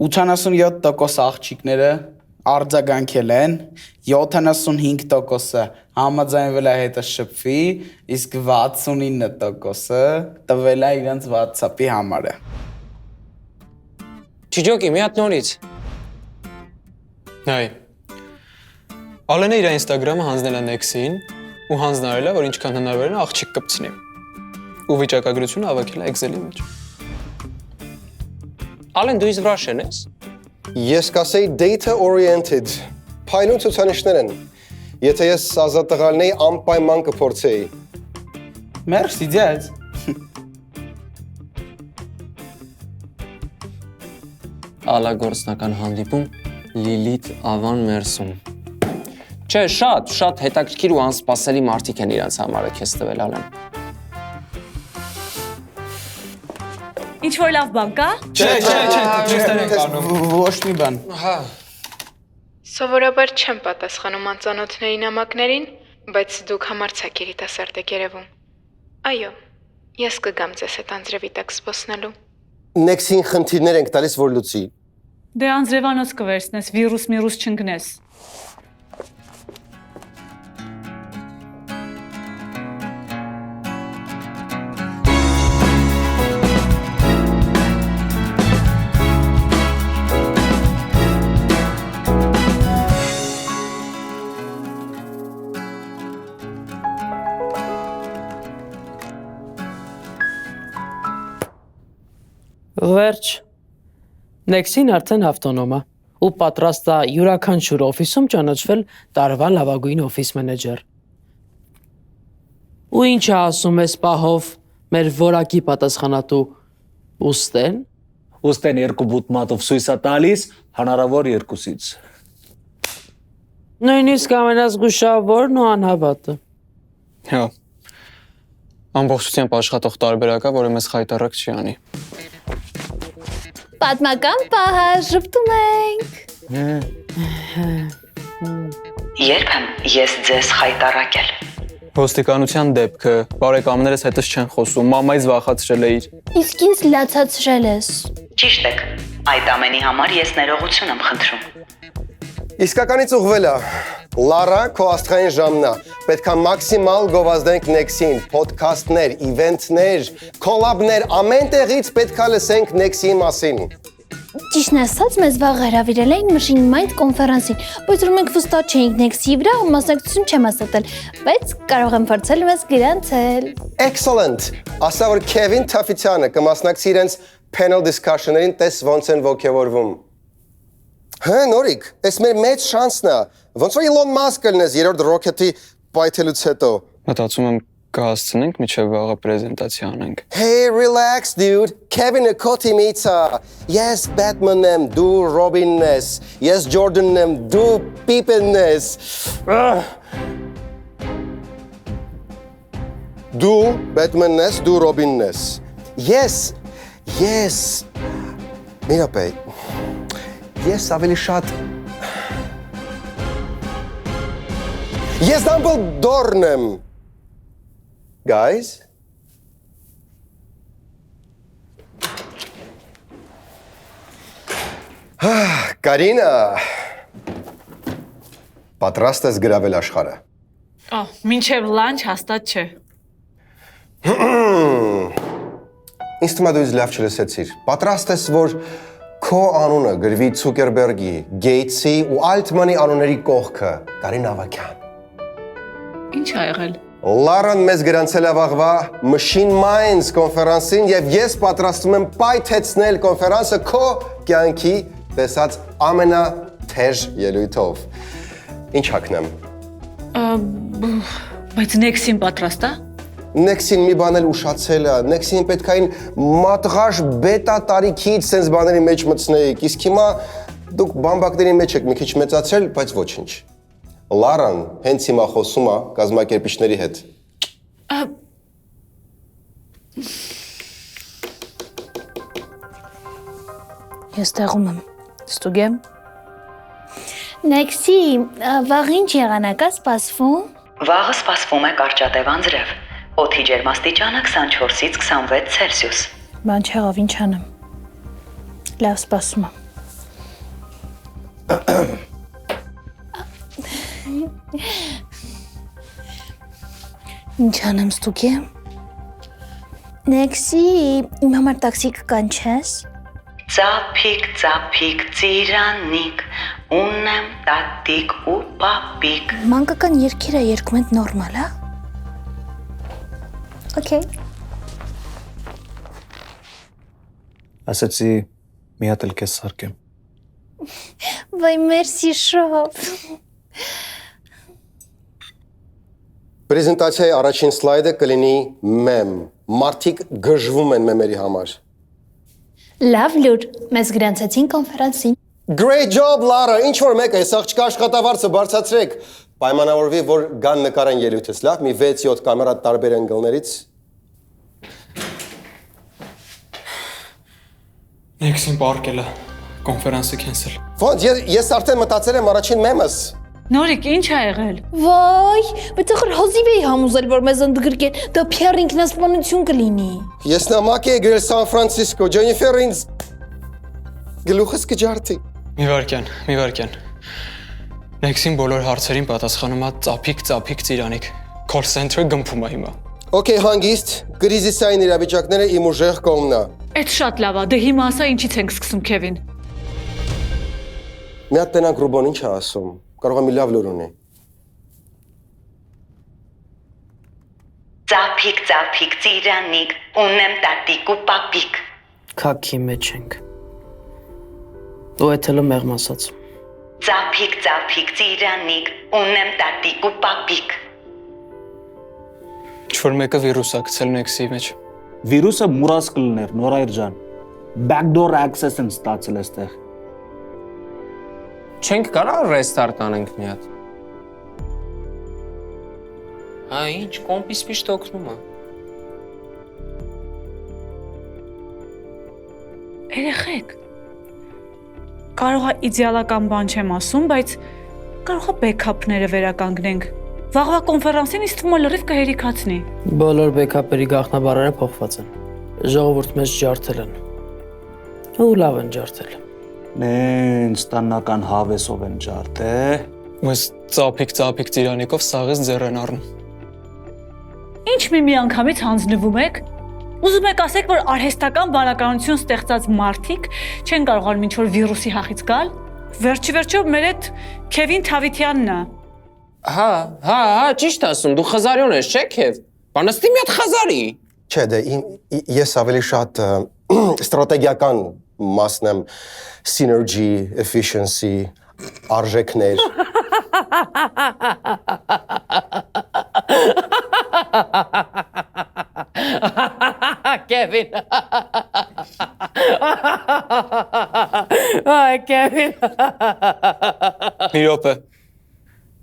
87% աղջիկները արձագանքել են, 75%-ը համաձայնվել է հետը շփվի, իսկ 69%-ը տվել է իրենց WhatsApp-ի համարը։ Չիջոկի, մի հատ նորից։ Հայ։ Ալենը իր Instagram-ը հանձնել է Nex-ին ու հանձնարել է, որ ինչքան հնարավոր է աղջիկ կպցնի։ Ու վիճակագրությունը հավաքել է Excel-ի մեջ։ Ալեն, դու իս վրաշեն ես։ Ես կասեի data oriented, փայլուն ցուցանիշներ են։ Եթե ես ազատ տղալն էի, անպայման կփորձեի։ Մերսի ձեզ։ Ալագործնական հանդիպում Լիլիթ Ավան Մերսում։ Չէ, շատ հետաքրքիր ու անսպասելի մարդիկ են իրանց համարը քեզ տվել Ալեն։ Ինչ որ լավ բան կա։ Չէ, ոչ մի բան։ Սովորաբար չեմ պատասխանում անծանոթների նամակներին, բայց դուք համարձակ երիտասարդ եք երևում։ Այո, ես կգամ ձեզ հետ անձրևի տակ զբոսնելու։ Nex-ին խնդիրներ ենք տալիս, որ լուծի։ Դե անձրևանոց կվերցնես, վիրուս չընկնես։ Վերջ, Nex-ին արդեն ավտոնոմ է ու պատրաստ է յուրաքանչյուր օֆիսում ճանաչվել տարվա լավագույն օֆիս մենեջեր։ Ու ինչ է ասում ես պահով մեր որակի պատասխանատու Ուստեն։ Ուստեն 2 բուտ մատով սույս է տալիս, հնարավոր 2-ից։ Նույնիսկ ամենազգուշավորն ու անհավատը։ Հա։ Ամբողջությամբ աշխատող տարբերակա, որը մեզ խայտարակ չի անի։ Պատմական պահ, ժպտում ենք։ Երբ եմ ես ձեզ խայտարակել։ Ոստիկանության դեպքը, բարեկամներս հետս չեն խոսում, մամայից վախացրել էիր։ Իսկ ինձ լացացրել ես։ Ճիշտ եք, այդ ամենի համար ես ներողություն եմ խնդրում։ Իսկականից ուղղվել է։ Լարա, քո աստղային ժամն է։ Պետք է մաքսիմալ գովազդենք Nex-ին, ոդքասթներ, իվենթներ, քոլաբներ, ամեն տեղից պետք է լսենք Nex-ի մասին։ Ճիշտն ասած, մեզ վաղ հրավիրել էին Machine Mind կոնֆերանսին, բայց որ մենք վստահ չէինք Nex-ի վրա ու մասնակցություն չեմ ասատել, բայց կարող եմ փորձել մեզ գրանցել։ Excellent։ Ասա որ Քևին Թաֆիցյանը կմասնակցի իրենց panel discussion-ներին, տես ոնց են ոգևորվում։ Հա, Նորիկ, այս մեր մեծ շանսն է։ Ոնց որ Elon Musk-ն ես երրորդ ռոքեթի պայթելուց հետո։ Մտածում եմ կհասցնենք միջև վաղը պրեզենտացիա անենք։ Hey, relax, dude. Kevin-ը քո թիմից է։ Ես Batman-ն եմ, դու Robin-ն ես։ Ես Jordan-ն եմ, դու Pippen-ն ես։ Դու Batman-ն ես, դու Robin-ն ես։ Yes։ Միրապե։ Ես ավելի շատ Ես Dumbledore-ն եմ։ Guys? Կարինա, պատրաստ ես գրավել աշխարհը։ Մինչև լանչ հաստատ չէ։ Ինձ թվում է դու ինձ լավ չլսեցիր։ Պատրաստ ես, որ քո անունը գրվի Ցուկերբերգի, Գեյթսի ու Ալթմանի անունների կողքը, Կարին Ավագյան։ Ինչ ա եղել։ Լարան մեզ գրանցել է վաղվա Machine Minds կոնֆերանսին եւ ես պատրաստում եմ պայթեցնել կոնֆերանսը քո կյանքի տեսած ամենաթեժ ելույթով։ Ինչ հագնեմ։ Բայց Nex-ին պատրաստ է։ Nex-ին մի բան էլ ուշացել է, Nex-ին պետք է այն մատղաշ բետա տարիքից sense բաների մեջ մտցնեիք, իսկ հիմա դուք բամբակների մեջ եք մի քիչ մեծացրել, բայց ոչինչ։ Լարան հենց հիմա խոսում է կազմակերպիչների հետ։ Ես տեղում եմ։ Ստուգեմ։ Nex-ի վաղ ինչ եղանակ է սպասվում։ Վաղը սպասվում է կարճատև անձրև։ Օդի ջերմաստիճանը 24-ից 26 Ցելսիուս։ Բան չեղավ, ինչ անեմ։ Լավ, սպասում եմ։ Ինչ անեմ ստուգեմ։ Նեքսի իմ համար տաքսի կկանչես։ Ծափիկ, ծափիկ, ծիրանիկ, ունեմ տատիկ ու պապիկ։ Մանկական երգերը երգում են նորմալ, հա։ Okay։ Ասացի մի հատ էլ քեզ սարքեմ։ Վայ, մերսի շոփ։ Պրեզենտացիայի առաջին սլայդը կլինի մեմ։ Մարդիկ գժվում են մեմերի համար։ Լավ լուր, մեզ գրանցեցին կոնֆերանսին։ Great job, Lara, ինչ որ մեկը, այս աղջկա աշխատավարձը բարձրացրեք։ Պայմանավորվի, որ գան նկարեն ելույթից, լավ, մի 6-7 կամերա տարբեր անգլներից։ Նեքսին պարկել է, կոնֆերանսը քենսել։ Ոնց, ես արդեն մտածել եմ առաջին մեմս։ Նորիկ, ինչ ա եղել։ Վայ, բայց ախր հազիվ էի համոզել, որ մեզ ընդգրկեն, դա PR ինքնասպանություն կլինի։ Ես նամակ էի գրել Սան Ֆրանցիսկո, Ջենիֆեր ինձ գլուխս կջարդի։ Մի վարքյան։ Նեքսին բոլոր հարցերին պատասխանում է ծափիկ ծիրանիկ։ Call center-ը գմփում է հիմա։ Okay, հանգիստ, կրիզիսային իրավիճակները իմ ուժեղ կողմն է։ Այդ շատ լավ է, դե հիմա ասա ինչից ենք սկսում, Քևին։ Մի հատ տնանք Ռուբոն ինչ է ասում, կարող է մի լավ լուր ունի։ Ծափիկ, ծափիկ, ծիրանիկ, ունեմ տատիկ ու պապիկ։ Քաքի մեջ ենք։ Ու այդ հլը մեղմ ասաց։ Ծափիկ, ծափիկ, ծիրանիկ, ունեմ տատիկ ու պապիկ։ Ինչ-որ մեկը վիրուս ա գցել Նեքսի մեջ։ Վիրուսը մուրաս կլներ, Նորայր ջան։ Backdoor access են ստացել այստեղ։ Չենք կարա restart անենք մի հատ։ Հա, ինչ կոմպիս միշտ օգնում է։ Երեխեք, կարող է իդեալական բան չեմ ասում, բայց կարող է բեքափները վերականգնենք։ Վաղվա կոնֆերանսին ինձ թվում է լրիվ կհերիքացնի։ Բոլոր բեքափերի գաղտնաբառերը փոխված են։ Ժողովուրդ մեզ ջարդել են։ Ու լավ են ջարդել։ Նենց տանական հավեսով են ջարդե։ Ես ծափիկ ծիրանիկով սաղից ձեռ են առնում։ Ինչ մի անգամից հանձնվում եք։ Ուզում եք ասեք, որ արհեստական բանականություն ստեղծած մարդիկ չեն կարողանում ինչ-որ վիրուսի հախից գալ։ Վերջիվերջո մեր այդ Քևին Թավիթյանն է։ Հա, ճիշտ ասում, դու խզարյուն ես, չէ՞ Քև։ Բանստի մի հատ խզարի։ Չէ, դե ես ավելի շատ ստրատեգիական մասն եմ, synergy, efficiency, արժեքներ։ Քևին։ Այ Քևին։ Մի րոպե։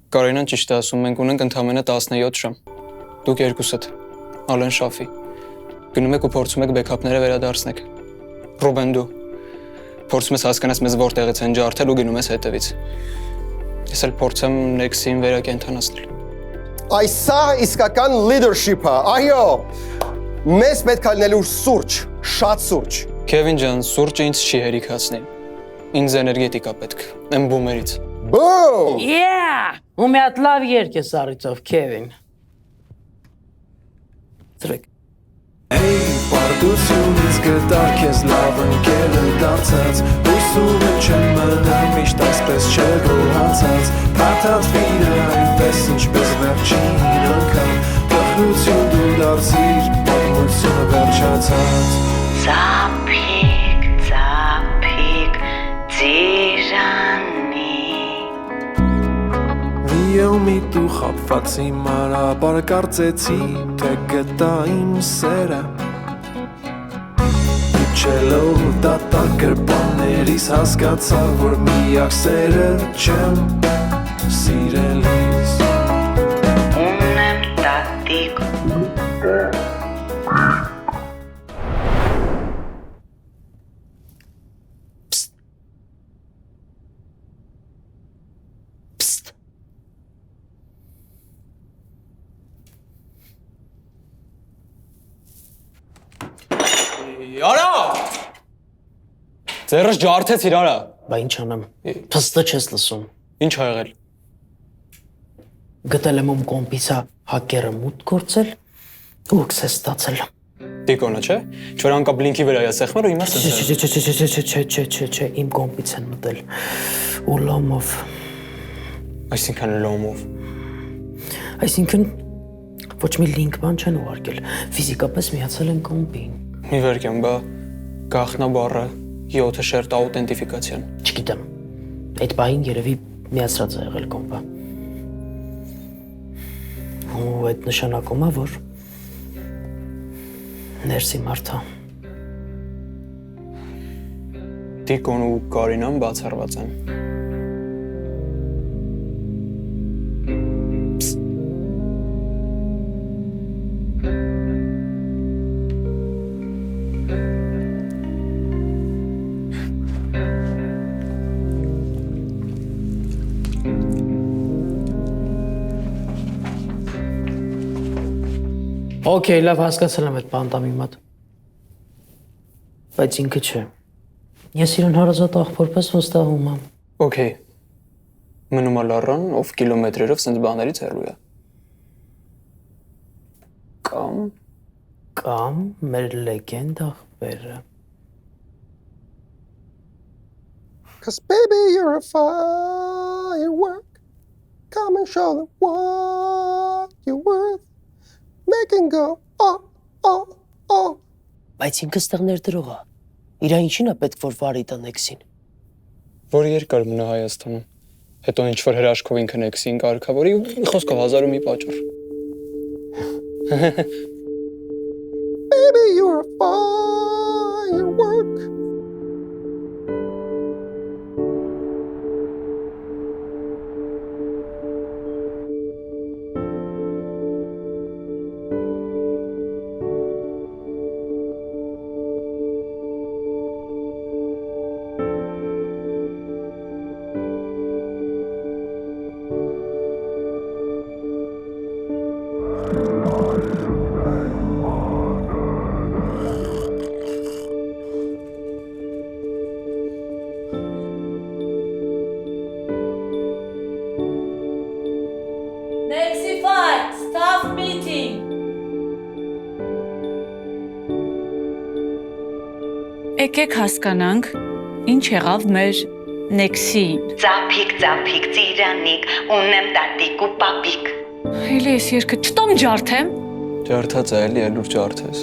Կարինան ճիշտ է ասում, մենք ունենք ընդամենը 17 ժամ։ Դուք երկուսդ, Ալեն Շաֆի։ Գնում եք ու փորձում եք բեքափները վերադարձնեք։ Ռուբեն դու փորձում ես հասկանաս մեզ որտեղից են ջարդել ու գնում ես հետևից։ Ես էլ փորձեմ Նեքսին վերակենդանացնել։ Այս սա իսկական leadership է, այո։ Մեզ պետք է լինելու սուրճ, շատ սուրճ։ Քևին ջան, սուրճը ինձ չի հերիքացնի։ Ինձ էներգետիկա պետք, եմ բումերից։ Boom! Yeah! Ու մի հատ լավ երգ է սառիցով, Քևին։ Ծրեք։ Hey, պարտությունից գտար քեզ լավ ընկելը դարձած Հույսում եմ չեմ մնա միշտ այսպես չէ գոհացած Փաթաթ վիրը այնպես ինչպես վերջին անգամ Տխրություն դու դարձիր, պատմությունը վերջացած Ծափիկ, ծափիկ, ծիրանիկ Մի տու խապված իմ արաբար կարծեցի, թե գտա իմ սերը Իջելով դատակ գրպաններիս հասկացա, որ միակ սերը չեմ սիրելիս Ունեմ տատիկ Արա! Ձեռս ջարդեցիր, արա։ Բա ինչ անեմ։ Փստը չես լսում։ Ինչ ա եղել։ Գտել եմ կոմպիսա հակերը մուտք գործել ու access ստացել։ Տիկոնը, չէ՞։ Չոր անկա բլինքի վրա է սեղմել ու հիմա սենց։ Չէ, իմ կոմպից են մտել։ Ու լոմով։ Այսինքն լոմով։ Այսինքն ոչ մի link բան չեն ուղարկել։ Ֆիզիկապես միացել են կոմպին։ Մի վերքեմ, բա գախնաբառը 7 շերտ աուտենտիֆիկացիան։ Չգիտեմ։ Այդ բային երևի միացրած է եղել կոմպը։ Ու այդ նշանակում է, որ ներսի մարդա։ Տիկոն ու Կարինան բացառված են։ Okay, լավ հասկացել եմ այդ բանտամի մոտ։ Բայց ինքը չէ։ Ես իրեն հարազատ աղբորպես վստահում եմ։ Okay։ Մնում է լառան, ով կիլոմետրերով սենց բաներից հեռու է։ Կամ մեր լեգենդ աղբերը։ Cause baby you're a firework. Come and show them what you're worth. Make and go. Oh. Բայց ինքը ստեղ ներդրող է։ Իրա ինչին է պետք որ վարի տա Նեքսին։ Որ երկար մնա Հայաստանում։ Հետո ինչ որ հրաշքով ինքը Նեքսին կարգավորի ու խոսքով 1000-ի պատճառ։ Baby you're a firework. Nexify, staff meeting. Եկեք հասկանանք, ինչ եղավ մեր Նեքսին։ Ծափիկ ծիրանիկ, ունեմ տատիկ ու պապիկ։ Էլի ես երկը չտամ ջարդեմ։ Ջարդած է էլի լուրջ ջարդես։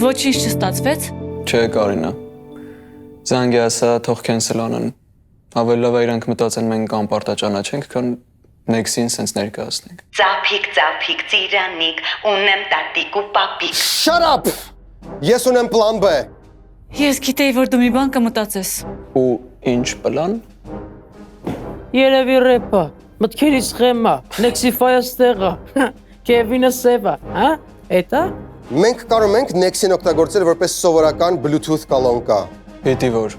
Ոչինչ չստացվեց։ Չէ, Կարինա։ Զանգի ասա, թող կենսել անեն։ Ավելի լավ է իրանք մտածեն մենք անպարտա ճանաչենք, քան Նեքսին սենց ներկայացնենք։ Ծափիկ ծիրանիկ, ունեմ տատիկ ու պապիկ։ Shut up. Ես ունեմ պլան B։ Ես գիտեի, որ դու մի բան կմտածես։ Ու ինչ պլան։ Երևի ռեպա, մտքերից խեմա, Nexify-ը ստեղա, Kevin-ը սևա, հա? Էտա։ Մենք կարող ենք Nexin օգտագործել որպես սովորական Bluetooth կալոնկա։ Պիտի որ։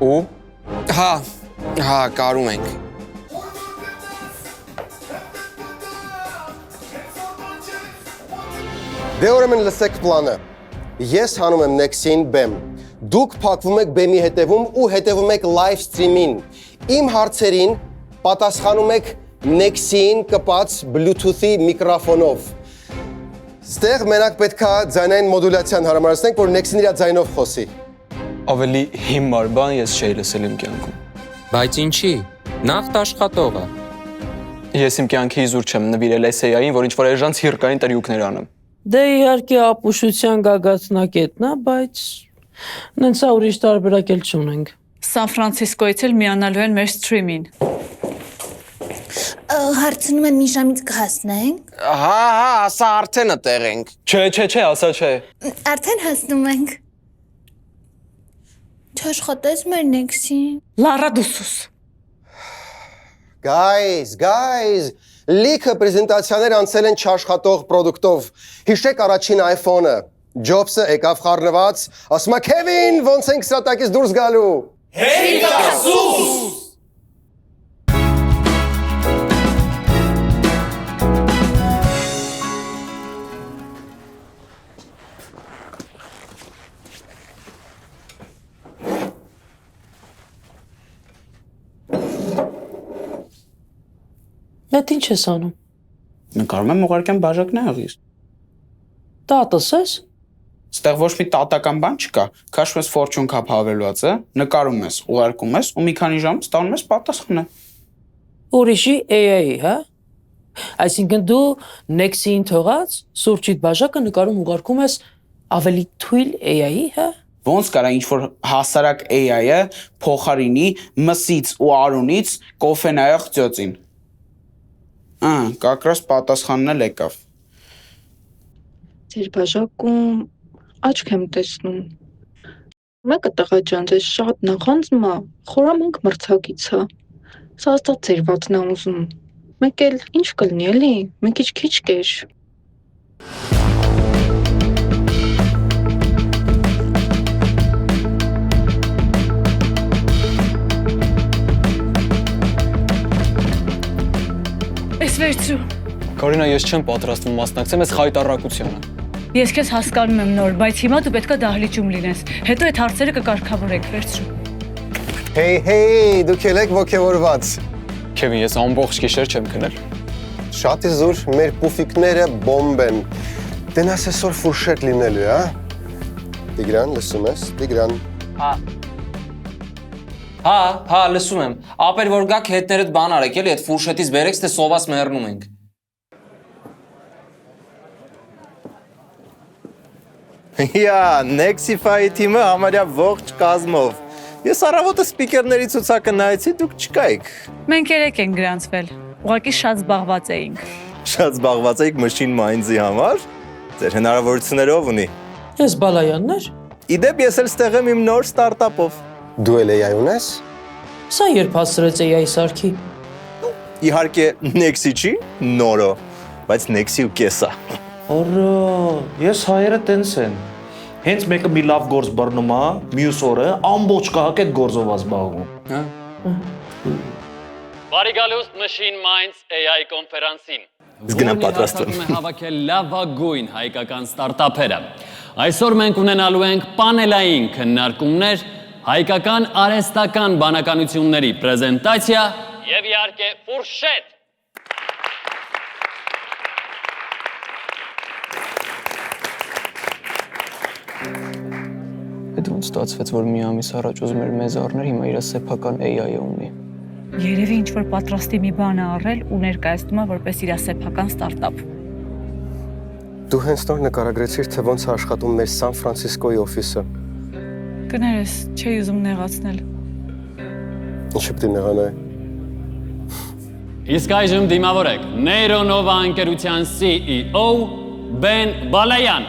Ու Հա, կարում ենք։ Դե ուրեմն լսեք պլանը։ Ես հանում եմ Nexin BEM։ Դուք փակվում եք BEM-ի հետևում ու հետևում եք live stream-ին։ Իմ հարցերին պատասխանում եք Nexin կպած Bluetooth-ի միկրոֆոնով։ Ստեղ մենակ պետքա ձայնային մոդուլյացիան հարամարեցնենք, որ Nexin իր ձայնով խոսի։ ավելի հիմար բան ես չէի լսել իմ կյանքում։ Բայց ինչի։ Նախ աշխատողը։ Ես իմ կյանքի իզուր չեմ նվիրել SAI-ին, որ ինչ-որ այժմ ցիրկային տրյուկներ անեմ։ Դե իհարկե ապուշության գագաթնակետն է, բայց նենց ուրիշ տարբերակ էլ չունենք։ Սան Ֆրանցիսկոից էլ միանալու են մեր սթրիմին։ Հարցնում եմ մի ժամից կհասնենք։ Հա, ասա արդեն տեղ ենք։ Չէ, ասա չէ։ Արդեն հասնում ենք։ Չաշխատես մեր Նեքսին։ Լարա դուսուս։ Guys, լիքը պրեզենտացիաներ անցել են չաշխատող պրոդուկտով։ Հիշեք առաջին iPhone-ը։ Ջոբսը եկավ խառնված, ասում է Քևին, ոնց ենք սրատակից դուրս գալու։ Հեյ կասուս։ Այդ ինչ ես անում։ Նկարում եմ ուղարկեմ բաժակներիս։ Տատս ես։ Ստեղ ոչ մի տատական բան չկա, քաշում ես Fortune Cup հավելվածը, նկարում ես, ուղարկում ես ու մի քանի ժամ ստանում ես պատասխանը։ Ուրիշի AI-ի, հա։ Այսինքն դու Next-ին թողած սուրճիդ բաժակը նկարում ուղարկում ես ավելի թույլ AI-ի, հա։ Ոնց կարա ինչ-որ հասարակ AI-ը փոխարինի մսից ու արունից կոֆե նայող ծյոցին։ Կակրաս պատասխանն էլ եկավ։ Ձեր բաժակում աչք եմ տեսնում։ Մեկը տղա ջան, ձեզ շատ նախանձում է, խորամանկ մրցակից է։ Սա հաստատ ձեր վածն է ուզում։ Մեկ էլ ինչ կլինի էլի, մի քիչ կեր։ Ես վերցրու։ Կարինա, ես չեմ պատրաստվում մասնակցեմ այս խայտառակությանը։ Ես քեզ հասկանում եմ նոր, բայց հիմա դու պետքա դահլիճում լինես։ Հետո այդ հարցերը կկարգավորեք, վերցրու։ Հեյ, դուք եք ոգևորված։ Քևին, ես ամբողջ գիշեր չեմ քնել։ Շատ է զուր, մեր պուֆիկները բոմբ են։ Տենաս այսօր ֆուրշետ լինելու է, հա։ Տիգրան, լսում ես, Տիգրան։ Հա, լսում եմ։ Ապեր որ գաք հետներդ բան արեք, էլի այդ ֆուրշետից բերեք, թե սոված մեռնում ենք։ Յա, Nexify-ի թիմը համարյա ողջ կազմով։ Ես առավոտը սպիկերների ցուցակը նայեցի, դուք չկայիք։ Մենք երեք ենք գրանցվել։ Ուղղակի շատ զբաղված էինք։ Շատ զբաղված էիք Machine Minds-ի համար։ Ձեր հնարավորություններով ունի։ Ես Բալայաններ։ Իդեպ ես էլ ստեղ եմ իմ նոր ստարտափով։ Դու էլ AI ունես։ Սա երբ հասցրեց AI սարքի։ Իհարկե Nexi չի, նորո, բայց Nexi ու կեսա։ Օրո, ես հայերը տենց են։ Հենց մեկը մի լավ գործ բռնում է, մյուս օրը ամբողջ քաղաք այդ գործով զբաղվում։ Բարի գալուստ Machine Minds AI կոնֆերանսին։ Զգնամ պատրաստվում։ Հավաքել լավագույն հայկական ստարտափերը։ Այսօր մենք ունենալու ենք պանելային քննարկումներ, հայկական արհեստական բանականությունների պրեզենտացիա եւ իհարկե ֆուրշետ։ Այդ ոնց ստացվեց, որ մի ամիս առաջ ուզում էր մեզ առնել, հիմա իր սեփական AI-ը ունի։ Երևի ինչ-որ պատրաստի մի բան է առել ու ներկայացնում է որպես իր սեփական ստարտափ։ Դու հենց նոր նկարագրեցիր, թե ոնց է աշխատում մեր Սան Ֆրանցիսկոյի օֆիսը։ Կներես, չէի ուզում նեղացնել։ Ինչ պետք է նեղանայի։ Իսկ այժմ դիմավորեք Neuronova ընկերության CEO Ben Balayan։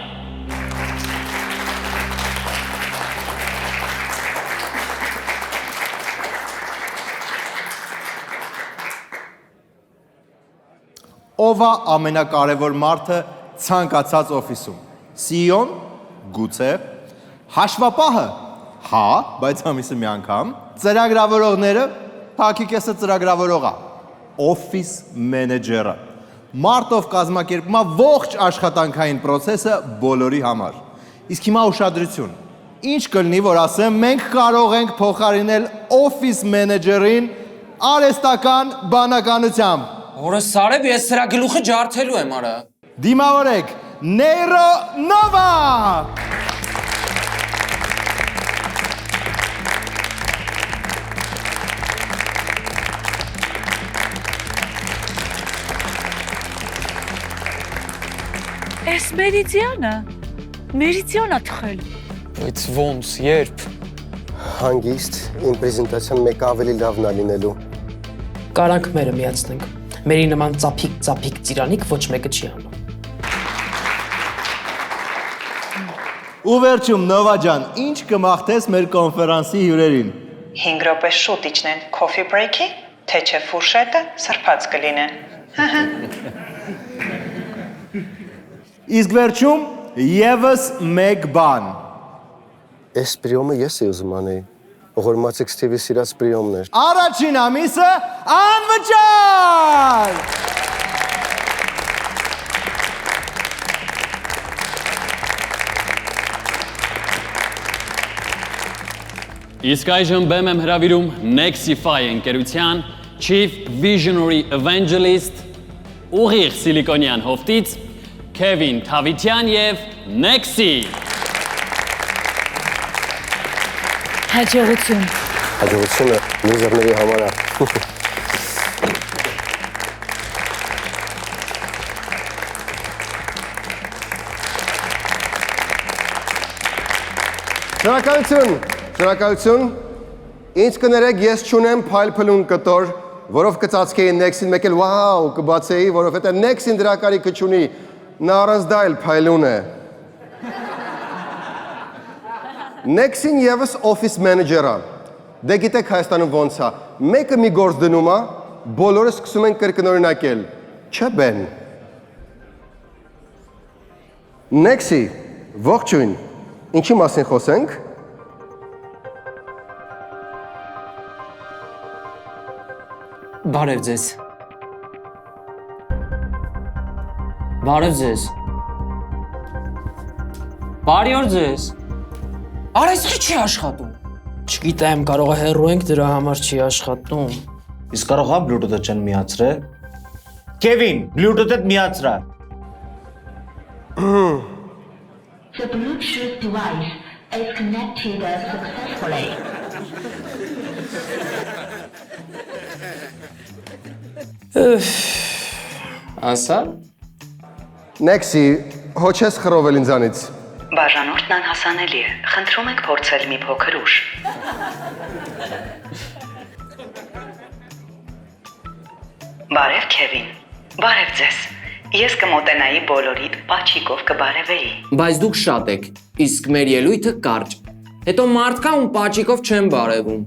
Ով է ամենակարևոր մարդը ցանկացած օֆիսում։ CEO-ն, գուցե, հաշվապահը, հա, բայց ամիսը մի անգամ, ծրագրավորողները, փակի կեսը ծրագրավորողը, օֆիս մենեջերը։ Մարտով կազմակերպումա ողջ աշխատանքային process-ը բոլորի համար։ Իսկ հիմա ուշադրություն։ Ինչ կլինի, որ ասեմ, մենք կարող ենք փոխարինել օֆիս մենեջերին արհեստական բանականությամբ։ Որը Սարեբ, ես սրա գլուխը ջարդելու եմ արա։ Դիմավորեք Neuronova։ Էս Մերիդիանա թխել։ Բայց ոնց, երբ։ Հանգիստ, իմ պրեզենտացիան մեկ ավելի լավն է լինելու։ Կարանք մերը միացնենք։ Մերի նման ծափիկ ծիրանիկ ոչ մեկը չի անում։ Ու վերջում Նովա ջան, ինչ կմաղթես մեր կոնֆերանսի հյուրերին։ 5 րոպե շուտ իջնեն coffee break-ի, թե չէ ֆուրշետը սրբած կլինեն։ Իսկ վերջում եւս մեկ բան։ Այս պրիոմը ես էի ուզում անել։ Ողորմացեք Ստիվի սիրած պրիոմն էր։ Առաջին ամիսը անվճար։ Իսկ այժմ բեմ եմ հրավիրում Nexify ընկերության Chief Visionary Evangelist ուղիղ Սիլիկոնյան հովտից Քևին Թավիթյան եւ Nexi։ Հաջողություն։ Հաջողությունը լուզերների համար է։ Շնորհակալություն։ Ինձ կներեք, ես չունեմ փայլփլուն կտոր, որով կծածկեի Nexi-ին, մեկ էլ վաու կբացեի, որովհետև Nexi-ին դրա կարիքը չունի, նա առանց դա էլ փայլուն է։ Nexi-ին եւս office manager-ը։ Դե գիտեք Հայաստանում ոնց է, մեկը մի գործ դնում է, բոլորը սկսում են կրկնօրինակել։ Չէ բեն։ Nexi, ողջույն։ Ինչի մասին խոսենք։ Բարև ձեզ։ Բարև ձեզ։ Բարի օր ձեզ։ Արեզքի չի աշխատում։ Չգիտեմ, կարող է հեռու ենք դրա համար չի աշխատում։ Իսկ կարող է Bluetooth-ը չեն միացրե։ Kevin, Bluetooth-ը միացրա։ The Bluetooth device is connected successfully. Ասա։ Nexi, հո չես խռովել ինձանից։ Բաժանորդն անհասանելի է։ Խնդրում եք փորձել մի փոքր ուշ։ Բարև Քևին։ Բարև ձեզ։ Ես կմոտենայի բոլորիդ պաչիկով կբարևեի։ Բայց դուք շատ եք, իսկ մեր ելույթը կարճ։ Հետո մարդկա ում պաչիկով չեն բարևում։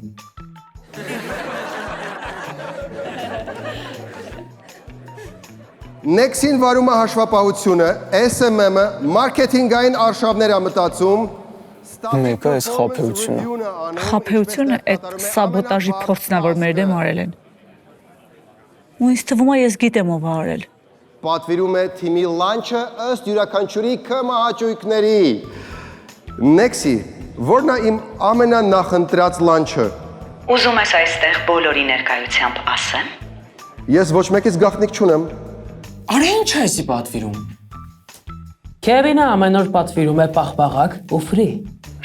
Nexi-ին վարում է հաշվապահությունը, SMM-ը, մարքեթինգային արշավներ է մտածում։ Մեկը այս խաբեությունը։ Խաբեությունը այդ սաբոտաժի փորձն է, որ մեր դեմ արել են։ Ու ինձ թվում է ես գիտեմ ով է արել։ Պատվիրում է թիմի լանչը ըստ յուրաքանչյուրի կմահաճույքների։ Nexi, որն է իմ ամենանախընտրած լանչը։ Ուզում ես այստեղ բոլորի ներկայությամբ ասեմ։ Ես ոչ մեկից գաղտնիք չունեմ։ Արա ինչ է այսի պատվիրում։ Քևինը ամեն օր պատվիրում է պաղպաղակ ու ֆրի։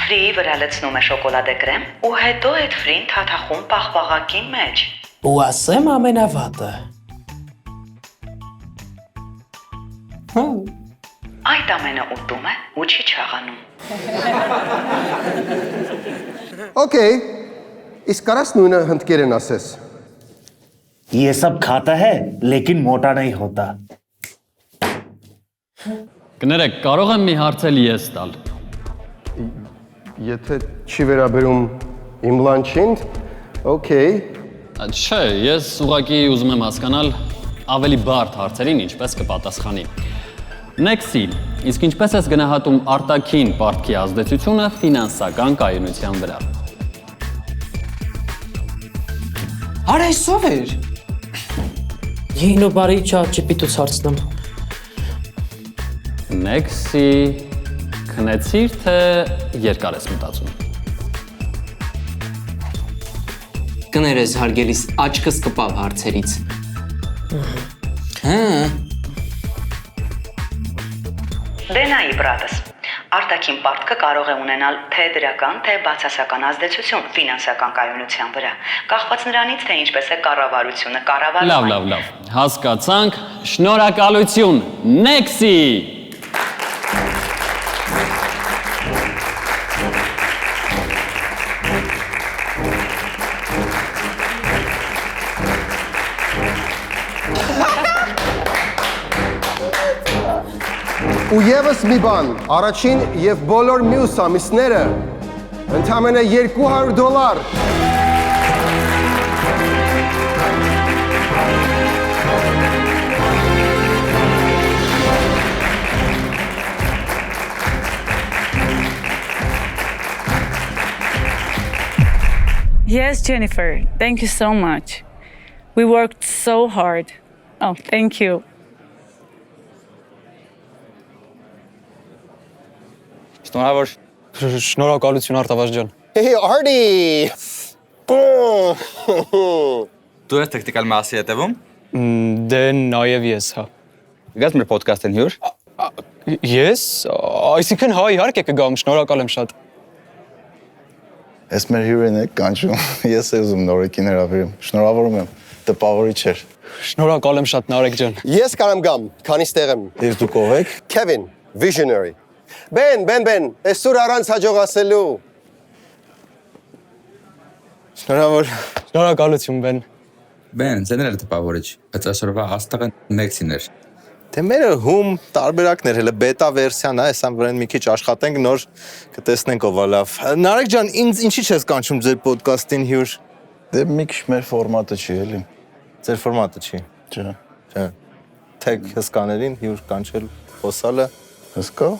Ֆրիի վրա լցնում է շոկոլադե կրեմ ու հետո այդ ֆրին թաթախում պաղպաղակի մեջ։ Ու ասեմ ամենավատը։ Այդ ամենը ուտում է ու չի չաղանում։ Okay, իսկ կարաս նույնը հնդկերեն ասես։ ये सब खाता है लेकिन मोटा नहीं होता। Կներեք, կարող եմ մի հարցել ես տալ։ Եթե չի վերաբերում իմ լանչին, okay։ Չէ, ես ուղղակի ուզում եմ հասկանալ ավելի բարդ հարցերին ինչպես կպատասխանի։ Nexi, իսկ ինչպես ես գնահատում արտաքին պարտքի ազդեցությունը ֆինանսական կայունության վրա։ Արա այսով էր։ Յինո բարի ChatGPT-ից հարցնեմ։ Nexi, քնեցիր թե երկար ես մտածում։ Կներես հարգելիս աչքս կպավ հարցերից։ Դե նայի բրատս, արտաքին պարտքը կարող է ունենալ թե դրական, թե բացասական ազդեցություն ֆինանսական կայունության վրա, կախված նրանից, թե ինչպես է կառավարությունը կառավարում։ Լավ, հասկացանք, շնորհակալություն, Nexi։ Ու եւս մի բան, առաջին եւ բոլոր մյուս ամիսները ընդամենը $200։ Yes, Jennifer. Thank you so much. We worked so hard. Oh, thank you. Շնորհակալություն Արտավազ ջան։ Hey, Artie! Դու ես տեխնիկալ մասի հետևում։ Դե նաև ես, հա։ Գաս մեր ոդքասթին հյուր։ Ես, այսինքն հա իհարկե կգամ, շնորհակալ եմ շատ։ Ես մեր հյուրին եք կանչում, ես է ուզում նորեկին հրավիրեմ, շնորհավորում եմ, տպավորիչ էր։ Շնորհակալ եմ շատ Նարեկ ջան։ Ես կարամ գամ, քանի ստեղ եմ։ Ես դուք ով եք։ Kevin, visionary։ Ben, այսօր առանց հաջող ասելու։ Շնորհավոր։ Շնորհակալություն Ben։ Ben, ձեներ էլ տպավորիչ, բայց այսօրվա աստղը Nexin էր։ Դե մերը հում տարբերակներ, հələ բետա վերսիան է, հեսան վրան մի քիչ աշխատենք, նոր կտեսնենք ով է լավ։ Նարեկ ջան, ինձ ինչի՞ չես կանչում ձեր ոդկասթին հյուր։ Դե մի քիչ մեր ֆորմատը չի էլի։ Ձեր ֆորմատը չի։ Չէ։ Թեք հսկաներին հյուր կանչել խոսալը։ Հսկա։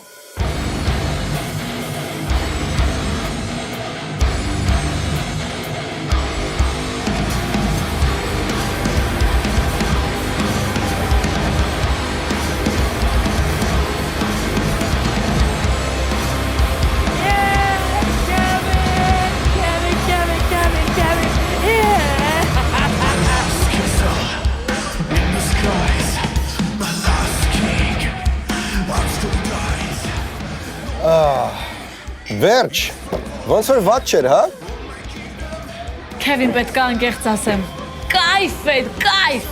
Վերջ, ոնց որ վատ չէր, հա։ Քևին պետք է անկեղծ ասեմ։ Կայֆ է, կայֆ։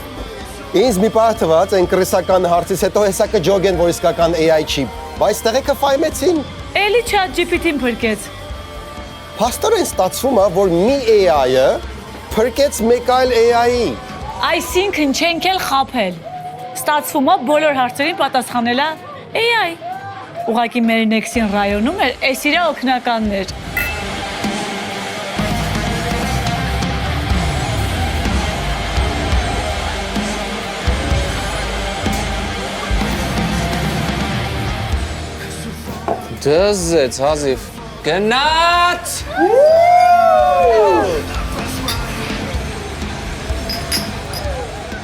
Ինձ մի պահ թվաց այն կրիսական հարցից հետո հեսա կջոգեն, որ իսկական AI չի, բայց տեղեքը ֆայմեցին։ Էլի ChatGPT-ին փրկեց։ Փաստորեն ստացվում է, որ մի AI-ը փրկեց մեկ այլ AI-ի։ Այսինքն չենք էլ խաբել։ Ստացվում է բոլոր հարցերին պատասխանել է AI։ Ուղղակի մեր Nexin ռայոնում էր այս իր օգնականներ։ Դզեց, հազիվ։ Գնաց։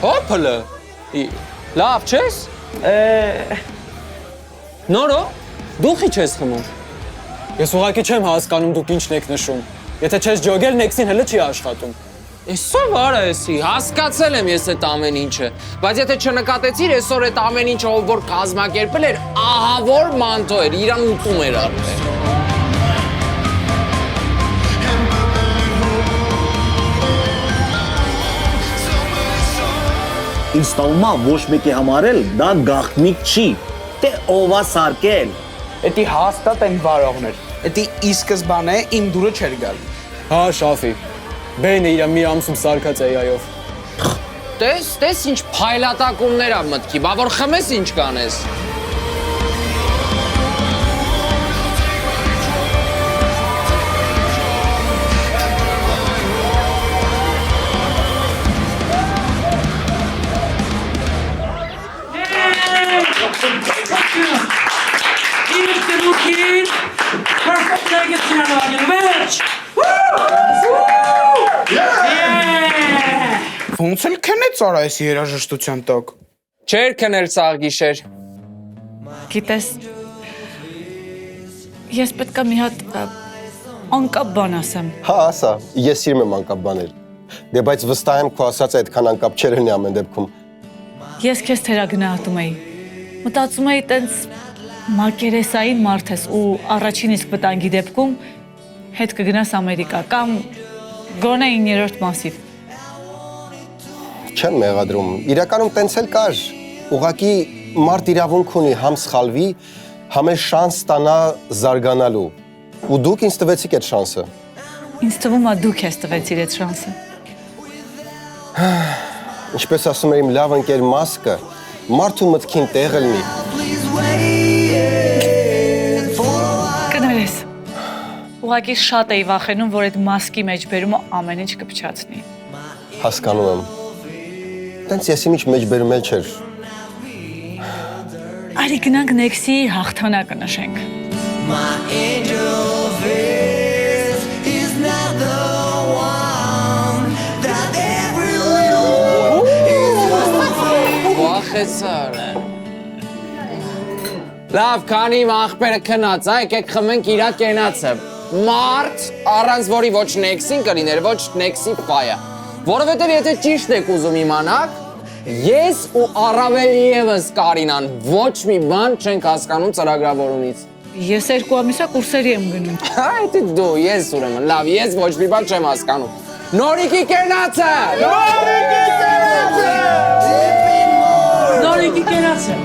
Հոպլը։ Լավ չես։ Նորո, դու խի չես խմում։ Ես ուղղակի չեմ հասկանում դուք ինչն եք նշում։ Եթե չես ջոգել, Nexin հələ չի աշխատում։ Այսօր վարա էսի, հասկացել եմ ես այդ ամեն ինչը, բայց եթե չնկատեցիր, այսօր այդ ամեն ինչը ով որ կազմակերպել էր, ահա որ մանտո էր, իրան ուտում էր արդեն։ Ինձ տալում է ոչ մեկի համարել, դա գաղտնիք չի, թե ով է սարկել։ Էդի հաստատ են վարողներ, էդի ի սկզբանե իմ դուրը չեր գալ։ Հա, Շաֆի, Բենը իր մի ամսում սարկած AI-ով։ Տես ինչ փայլատակումներ ա մտքի, բա որ խմես ինչ կանես։ Ոնց էլ քնեց արա այս երաժշտության տակ։ Չէր քնել սաղ գիշեր։ Գիտես, ես պետք է մի հատ անկապ բան ասեմ։ Հա, ասա, ես սիրում եմ անկապ բաներ։ Դե բայց վստահ եմ քո ասածը այդքան անկապ չէր լինի ամեն դեպքում։ Ես քեզ թերագնահատում էի։ Մտածում էի տենց մակերեսային մարդ ես ու առաջին իսկ վտանգի դեպքում հետ կգնաս Ամերիկա կամ գոնե 9-րդ մասիվ։ Չեմ մեղադրում, իրականում տենց էլ կար, ուղղակի մարդ իրավունք ունի համ սխալվի, համ էլ շանս ստանա զարգանալու, ու դուք ինձ տվեցիք այդ շանսը։ Ինձ թվում է դուք ես տվեցիր այդ շանսը։ Ինչպես ասում էր իմ լավ ընկեր Մասկը, մարդու մտքին տեղ լինի։ Կներես, ուղղակի շատ էի վախենում, որ այդ Մասկի մեջ բերումը ամեն ինչ կփչացնի։ Հասկանում եմ։ Տենց եսի միջ մեջ բերում էլ չէր։ Արի գնանք Nexi հաղթանակը նշենք։ Վախեցար է։ Լավ, քանի իմ աղբերը քնած, եկեք խմենք իրա կենացը։ Մարդ, առանց որի ոչ Nexin կլիներ, ոչ Nexi ֆայա։ Որովհետև եթե ճիշտ եք ուզում իմանաք, ես ու առավել եւս Կարինան ոչ մի բան չենք հասկանում ծրագրավորումից։ Ես 2 ամիսա կուրսերի եմ գնում։ Այդ դու, ես ուրեմն, լավ, ես ոչ մի բան չեմ հասկանում։ Նորիկի կենացը։ Նորիկի կենացը։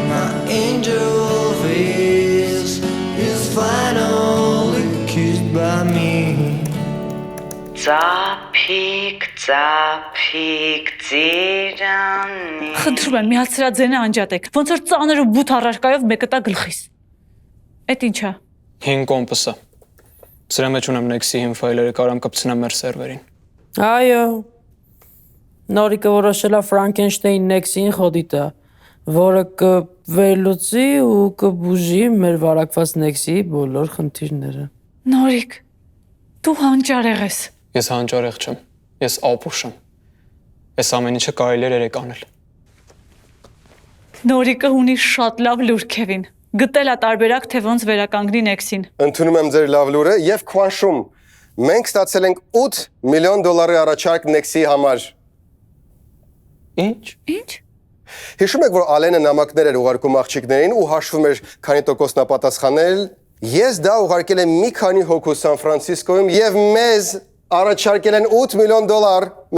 My angel face is finally kissed by me. Ծափիկ, ծափիկ, ծիրանի։ Խնդրում եմ, մի հատ սրա ձենը անջատեք։ Ոնց որ ծանր ու բութ առարկայով մեկը տա գլխիս։ Էդ ինչա։ 5 կոմպասը։ Սրա մեջ ունեմ Next-ի հին ֆայլերը, կարամ կպցնեմ մեր սերվերին։ Այո։ Նորիկը որոշել է Frankenstein Next-ին խոդի տա, որը կվերլուծի ու կբուժի մեր վարակված Next-ի բոլոր խնդիրները։ Նորիկ, դու հանճարեղ ես։ Ես հանճարեղ չեմ, ես ապուշ եմ։ Այս ամեն ինչը կարելի էր երեք անել։ Նորիկը ունի շատ լավ լուր, Քևին։ Գտել է տարբերակ, թե ոնց վերականգնի Next-ին։ Ընդունում եմ ձեր լավ լուրը եւ քվանշում։ Մենք ստացել ենք $8 միլիոն առաջարկ Next-ի համար։ Ինչ։ Հիշում եք, որ Ալենը նամակներ էր ուղարկում աղջիկներին ու հաշվում էր քանի տոկոսն է պատասխանել։ Ես դա ուղարկել եմ մի քանի հոգու Սան Ֆրանցիսկոյում եւ մեզ առաջարկել են $8 միլիոն։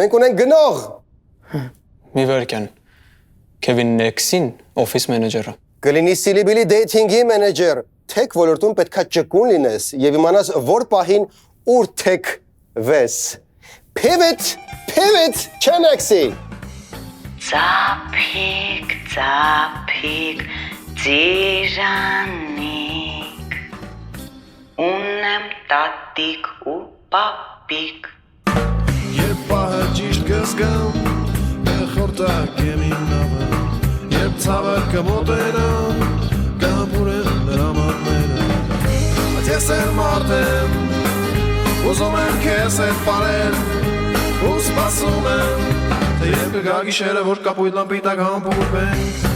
Մենք ունենք գնող։ Մի վարքան։ Քևին Next-ին օֆիս մենեջերը։ Կլինի Սիլիբիլի դեյթինգի մենեջեր։ Թեք ոլորտում պետքա ճկուն լինես եւ իմանաս որ պահին ուր թեք վես։ Pivot, Next-ի։ Ծափիկ, ծափիկ, ծիրանիկ, ունեմ տատիկ ու պապիկ։ Երբ պահը ճիշտ կզգամ, խորտակ եմ իմ նավը, երբ ցավը կմոտենամ, կհամբուրեմ նրա մատները, բայց ես էլ մարդ եմ, ուզում եմ քեզ հետ պարել, ու սպասում եմ, թե երբ կգա գիշերը, որ կապույտ լամպի տակ համբուրվենք։